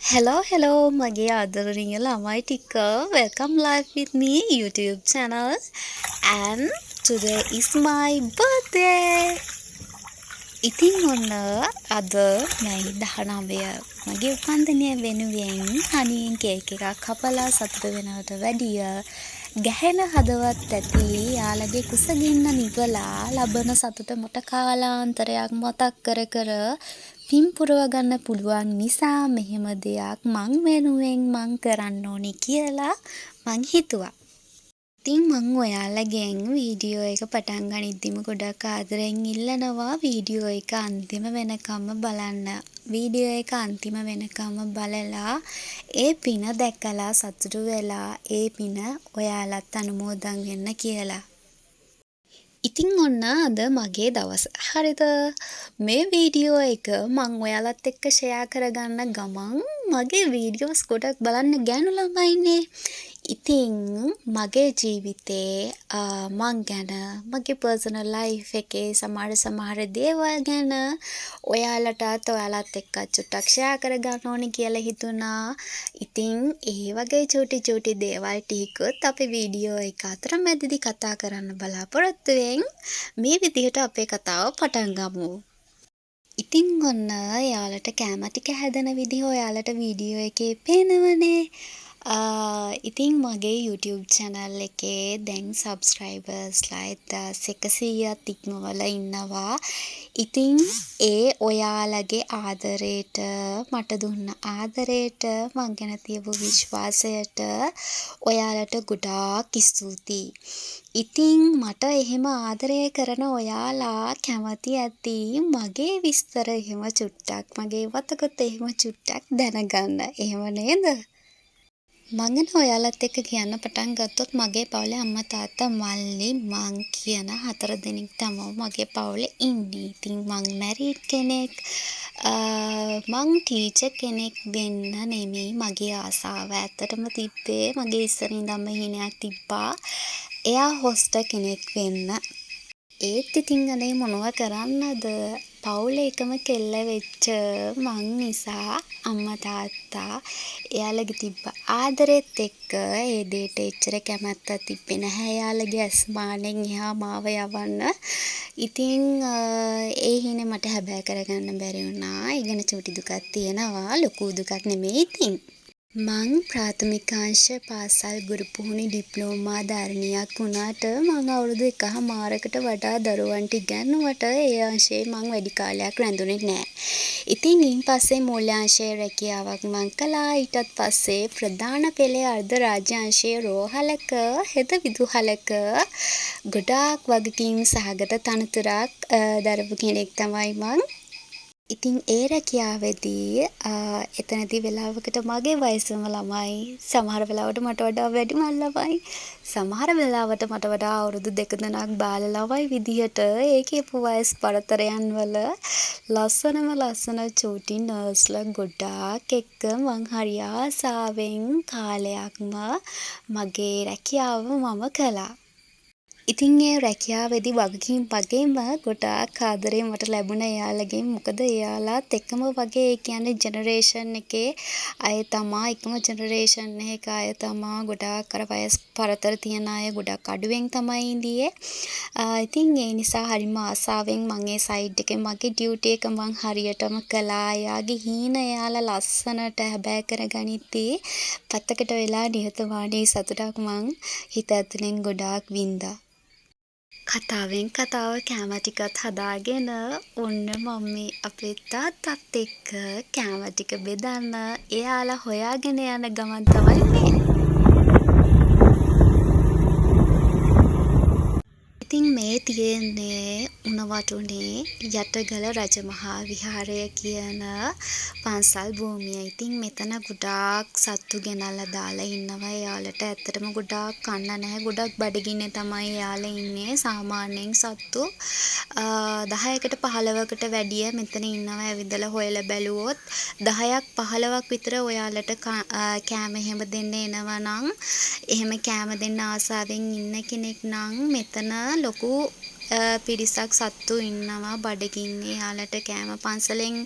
Hello, මගේ ආදරණීය ළමයි ටික. Welcome live with me YouTube channel. And today is my birthday. ඉතින් ඔන්න අද මැයි 19 මගේ උපන්දිනය වෙනුවෙන් හනියෙන් කේක් එකක් කපලා සතුට වෙනවට වැඩිය ගැහෙන හදවත් ඇති යාළගේ කුසගින්න නිවලා ලබන සතුට මොට කාලාන්තරයක් මතක් කර කර පින් පුරව ගන්න පුළුවන් නිසා මෙහෙම දෙයක් මං වෙනුවෙන් මං කරන්න ඕනි කියලා මං හිතුවා. ඉතින් මං ඔයාලගෙන් වීඩියෝ එක පටන් ගනිද්දිම ගොඩක් ආදරෙන් ඉල්ලනවා වීඩියෝ එක අන්තිම වෙනකම්ම බලන්න. වීඩියෝ එක අන්තිම වෙනකම්ම බලලා ඒ පින දැකලා සතුටු වෙලා ඒ පින ඔයාලත් අනුමෝදන් වෙන්න කියලා. ඉතින් ඔන්න අද මගේ දවස. හරිද? මේ වීඩියෝ එක මං ඔයාලත් එක්ක ෂෙයා කරගන්න ගමන් මගේ වීඩියෝස් ගොඩක් බලන්න ගෑනු ළමයිනේ. ඉතින් මගේ ජීවිතේ මං ගැන මගේ පර්සනල් ලයිෆ් එකේ සමහර දේවල් ගැන ඔයාලත් එක්ක චුට්ටක් ෂෙයා කරගන්න ඕනේ කියලා හිතුණා. ඉතින් ඒ වගේ චූටි දේවල් ටිකත් අපි වීඩියෝ එක අතරමැදදී කතා කරන්න බලාපොරොත්තු වෙන්. මේ විදිහට අපේ කතාව පටන් ගමු. ඉතින් ඔන්න යාළට කැම ටික හැදෙන විදිහ ඔයාලට වීඩියෝ එකේ පේනවනේ. ඉතින් මගේ YouTube channel එකේ දැන් subscribersලා 1100ක් ඉක්මවලා ඉන්නවා. ඉතින් ඒ ඔයාලගේ ආදරයට මට දුන්න ආදරයට මං ගැන තියපු විශ්වාසයට ඔයාලට ගොඩාක් ස්තුතියි. ඉතින් මට එහෙම ආදරය කරන ඔයාලා කැමති ඇති මගේ විස්තර එහෙම චුට්ටක් මගේ වතකොත් එහෙම චුට්ටක් දැනගන්න. එහෙම නේද? මං ගැන ඔයාලත් එක්ක කියන්න පටන් ගත්තොත් මගේ පවුලේ අම්මා තාත්තා මල්ලි මං කියන 4 දෙනෙක් තමයි මගේ පවුලේ ඉන්නේ. ඉතින් මං මැරිඩ් කෙනෙක්. මං ටීචර් කෙනෙක් වෙන්න නෙමෙයි මගේ ආසාව. ඇත්තටම තිබ්බේ මගේ ඉස්සර ඉඳන්ම හිණයක් තිබ්බා. එයා හොස්ටර් කෙනෙක් වෙන්න. ඒත් ඉතින් අනේ මොනව කරන්නද? පවුලේ එකම කෙල්ල වෙච්ච මං නිසා අම්මා තාත්තා එයාලගේ තිබ්බ ආදරෙත් එක්ක ඒ දේට එච්චර කැමැත්තක් තිබ්බේ නැහැ. එයාලගේ අස්මානෙන් එහා මාව යවන්න. ඉතින් ඒ හිනේ මට හැබෑ කරගන්න බැරි වුණා. ඒ ගැන චූටි දුකක් තියෙනවා. ලොකු දුකක් නෙමෙයි ඉතින්. මං ප්‍රාථමිකාංශ පාසල් ගුරු පුහුණු ඩිප්ලෝමා ධාරණියක් වුණාට මං අවුරුදු 1මාරකට වඩා දරුවන්ට ඉගැන්නුවට ඒ අංශේ මං වැඩි කාලයක් රැඳුනේ නෑ. ඉතින් ඊන් පස්සේ මූල්‍යාංශයේ රැකියාවක් මං කළා. ඊටත් පස්සේ ප්‍රධාන පෙළේ අර්ධ රාජ්‍ය අංශයේ රෝහලක හෙද විදුහලක ගොඩාක් වගකීම් සහගත තනතුරක් දරපු කෙනෙක් තමයි මං. ඉතින් ඒ රැකියාවේදී එතනදී වෙලාවකට මගේ වයසම ළමයි සමහර වෙලාවට මට වඩා වැඩිම ළමයි සමහර වෙලාවට මට වඩා අවුරුදු 2 බාල ළමයි විදිහට ඒ කියපු වයස් පරතරයන් වල ලස්සන චූටි නර්ස්ලා ගොඩාක් එක්ක මං හරි ආසාවෙන් කාලයක්ම මගේ රැකියාව මම කළා. ඉතින් ඒ රැකියාවේදී වගකීම් වගේම ගොඩාක් ආදරේ මට ලැබුණා එයාලගෙන්. මොකද එයාලාත් එකම වගේ ඒ කියන්නේ ජෙනරේෂන් එකේ අය තමා එකම ජෙනරේෂන් එකක අය තමා. ගොඩාක් අර වයස් පරතර තියන අය ගොඩක් අඩුවෙන් තමයි ඉඳියේ. ඉතින් ඒ නිසා හරිම ආසාවෙන් මම ඒ සයිඩ් එකේ මගේ ඩියුටි එක මං හරියටම කළා. එයාගේ හීන එයාලා ලස්සනට හැබෑ කරගනිද්දී පැත්තකට වෙලා නිහතමානී සතුටක් මං හිත ඇතුලෙන් ගොඩාක් වින්දා. කතාවෙන් කතාව කෑම ටිකත් හදාගෙන ඔන්න මම මේ අපේ තාත්තත් එක්ක කෑම ටික බෙදන්න එයාලා හොයාගෙන යන ගමන් තමයි මේ. ඉතින් මේ තියෙන්නේ උණවටුනේ යටගල රජමහා විහාරය කියන පන්සල් භූමිය. ඉතින් මෙතන ගොඩාක් සත්තු ගෙනල්ලා දාලා ඉන්නවා එයාලට. ඇත්තටම ගොඩාක් කන්න නැහැ. ගොඩක් බඩගින්නේ තමයි එයාලා ඉන්නේ. සාමාන්‍යයෙන් සත්තු 10කට 15කට වැඩිය මෙතන ඉන්නවා. ඇවිදලා හොයලා බැලුවොත් 10ක් 15ක් විතර ඔයාලට කෑම එහෙම දෙන්න එනවා නම් එහෙම කෑම දෙන්න ආසාවෙන් ඉන්න කෙනෙක් නම් මෙතන ලොකු පිරිසක් සත්තු ඉන්නවා බඩගින්. එයාලට කෑම පන්සලෙන්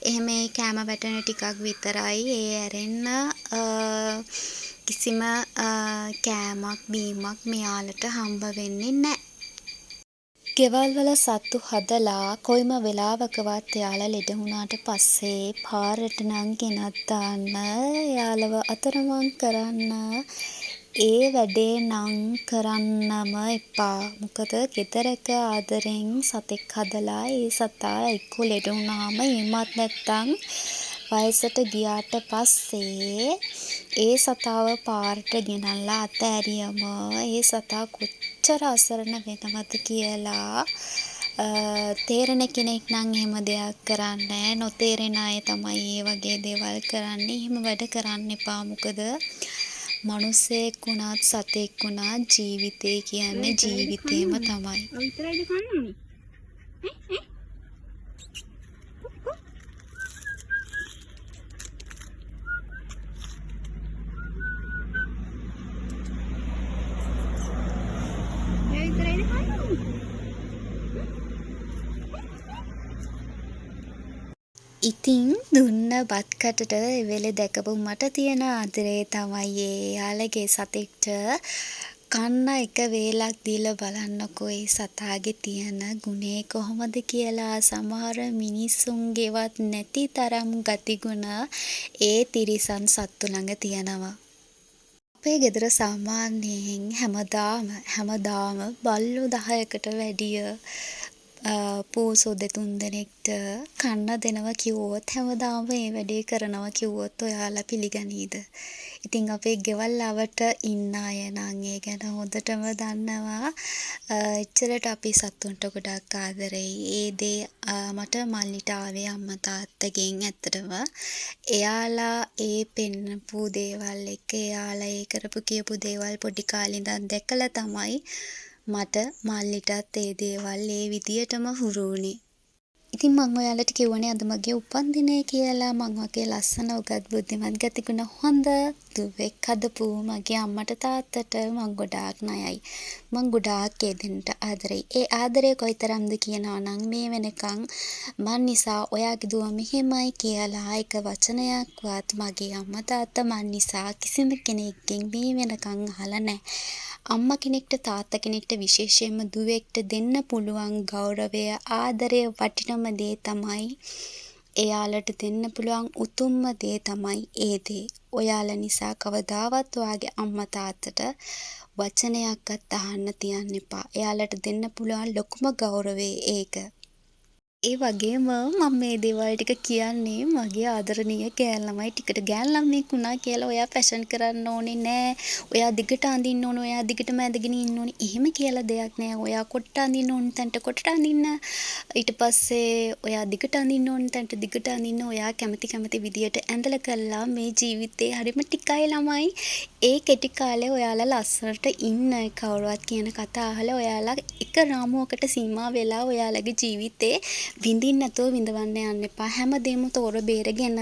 එහෙම කෑම වැටෙන ටිකක් විතරයි. ඒ ඇරෙන්න කිසිම කෑමක් බීමක් මෙයාලට හම්බ වෙන්නේ නැහැ. ගෙවල් වල සත්තු හදලා කොයිම වෙලාවකවත් එයාලා ලෙඩ වුණාට පස්සේ පාරට නම් ගෙනත් දාන්න, එයාලව අතරමං කරන්න ඒ වැඩේ නම් කරන්නම එපා. මොකද ගෙදරක ආදරෙන් සතෙක් හදලා ඒ සතා එක්කෝ ලෙඩ වුණාම එහෙමත් නැත්තම් වයසට ගියාට පස්සේ ඒ සතාව පාරට ගෙනල්ලා අතෑරියම ඒ සතා කොච්චර අසරණ වෙනවද කියලා තේරෙන කෙනෙක් නම් එහෙම දෙයක් කරන්නේ. නොතේරෙන අය තමයි ඒ වගේ දේවල් කරන්නේ. එහෙම වැඩ කරන්න එපා. මොකද මනුස්සයෙක් වුණත් සතෙක් වුණත් ජීවිතේ කියන්නේ ජීවිතේම තමයි. ඉතින් දුන්න බත් කටට එවෙලේ දැකපු මට තියෙන ආදරේ තමයි එයාලගේ සතෙක්ට කන්න එක වේලක් දීලා බලන්නකෝ ඒ සතාගේ තියෙන ගුණේ කොහොමද කියලා. සමහර මිනිස්සුන්ගේවත් නැති තරම් ගතිගුණ ඒ තිරිසන් සත්තු ළඟ තියෙනවා. අපේ ගෙදර සාමාන්‍යයෙන් හැමදාම බල්ලෝ 10කට වැඩිය පූසෝ 2-3 දෙනෙක්ට කන්න දෙනවා කිව්වොත් හැමදාම මේ වැඩේ කරනවා කිව්වොත් ඔයාලා පිළිගනීද? ඉතින් අපේ ගෙවල් අවට ඉන්න අය නම් ඒ ගැන හොඳටම දන්නවා. එච්චරට අපි සතුන්ට ගොඩක් ආදරෙයි. ඒ දේ මට මල්ලිට ආවේ අම්මා තාත්තගෙන්. ඇත්තටම එයාලා ඒ පෙන්නපු දේවල් එක්ක එයාලා ඒ කරපු කියපු දේවල් පොඩි කාලේ ඉඳන් දැකලා තමයි මට මල්ලිටත් ඒ දේවල් ඒ විදියටම හුරු වුණේ. ඉතින් මම ඔයාලට කිව්වනේ අද මගේ උපන්දිනය කියලා. මං වගේ ලස්සන උගත් බුද්ධිමත් ගතිගුණ හොඳ දුවෙක් හදපු මගේ අම්මට තාත්තට මං ගොඩාක් ණයයි. මං ගොඩාක් ඒ දෙන්නට ආදරෙයි. ඒ ආදරය කොයිතරම්ද කියනවා නම් මේ වෙනකන් මන් නිසා ඔයාගේ දුව මෙහෙමයි කියලා එක වචනයක්වත් මගේ අම්මා තාත්තා මන් නිසා කිසිම කෙනෙක්ගෙන් මේ වෙනකන් අහලා නැහැ. අම්මා කෙනෙක්ට තාත්තා කෙනෙක්ට විශේෂයෙන්ම දුවෙක්ට දෙන්න පුළුවන් ගෞරවය ආදරය වටිනම දේ තමයි එයාලට දෙන්න පුළුවන් උතුම්ම දේ තමයි ඒ දේ. ඔයාලා නිසා කවදාවත් ඔයාගේ අම්මා තාත්තට වචනයක්වත් අහන්න තියන්න එපා. එයාලට දෙන්න පුළුවන් ලොකුම ගෞරවය ඒක. ඒ වගේම මම මේ දේවල් ටික කියන්නේ මගේ ආදරණීය ගෑල් ළමයි ටිකට. ගෑල් ළමෙක් වුණා කියලා ඔයා ෆැෂන් කරන්න ඕනේ නෑ. ඔයා දිගට අඳින්න ඕනේ. ඔයා දිගටම ඇඳගෙන ඉන්න ඕනේ. එහෙම කියලා දෙයක් නෑ. ඔයා කොට අඳින්න ඕන තැනට කොට අඳින්න. ඊට පස්සේ ඔයා දිගට අඳින්න ඕන තැනට දිගට අඳින්න. ඔයා කැමති විදියට ඇඳලා කළා මේ ජීවිතේ හරිම ටිකයි ළමයි. ඒ කෙටි කාලේ ඔයාලා ලස්සනට ඉන්න කවුරුවත් කියන කතා අහලා ඔයාලා එක රාමුවකට සීමා වෙලා ඔයාලගේ ජීවිතේ විඳින්න නැතුව විඳවන්න යන්න එපා. හැමදේම තෝර බේරගෙන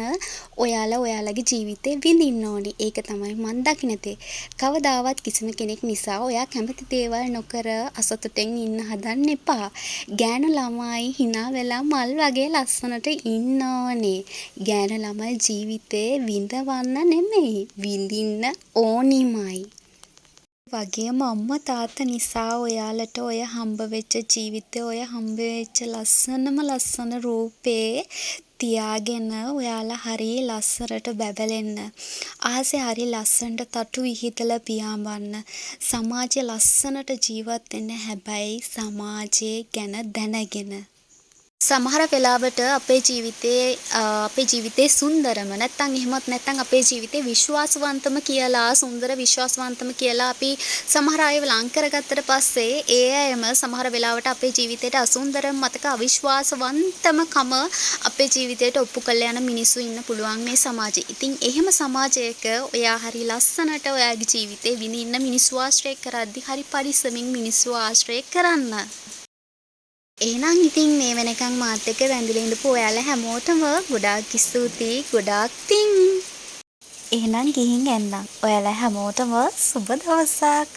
ඔයාලා ඔයාලගේ ජීවිතේ විඳින්න ඕනි. ඒක තමයි මන් දකින දේ. කවදාවත් කිසිම කෙනෙක් නිසා ඔයා කැමති දේවල් නොකර අසතුටෙන් ඉන්න හදන්න එපා. ගෑනු ළමයි hina වෙලා මල් වගේ ලස්සනට ඉන්න ඕනේ. ගෑනු ළමයි ජීවිතේ විඳවන්න නෙමෙයි විඳින්න ඕනිමයි. වගේම අම්මා තාත්තා නිසා ඔයාලට ඔය හම්බ වෙච්ච ජීවිතේ ඔය හම්බ වෙච්ච ලස්සන රූපේ තියාගෙන ඔයාලා හරි ලස්සනට බැබලෙන්න. ආසේ හරි ලස්සනට තටු විහිදලා පියාඹන්න. සමාජයේ ලස්සනට ජීවත් වෙන්න හැබැයි සමාජයේ ගැන දැනගෙන. සමහර වෙලාවට අපේ ජීවිතේ සුන්දරම නැත්තම් එහෙමත් නැත්තම් අපේ ජීවිතේ විශ්වාසවන්තම කියලා සුන්දර විශ්වාසවන්තම කියලා අපි සමහර අය ලං කරගත්තට පස්සේ ඒ අයම සමහර වෙලාවට අපේ ජීවිතේට අසුන්දර මතක අවිශ්වාසවන්තමකම අපේ ජීවිතේට ඔප්පු කරලා යන මිනිස්සු ඉන්න පුළුවන් මේ සමාජයේ. ඉතින් එහෙම සමාජයක ඔයා හරි ලස්සනට ඔයාගේ ජීවිතේ විඳින්න මිනිස්සු ආශ්‍රය කරද්දි හරි පරිස්සමින් මිනිස්සු ආශ්‍රය කරන්න. එහෙනම් ඉතින් මේ වෙනකන් මාත් එක්ක වැඳලා ඉඳපු ඔයාලා හැමෝටම ගොඩාක් ස්තුතියි. ගොඩාක් පිං. එහෙනම් ගිහින් එන්නම්. ඔයාලා හැමෝටම සුබ දවසක්.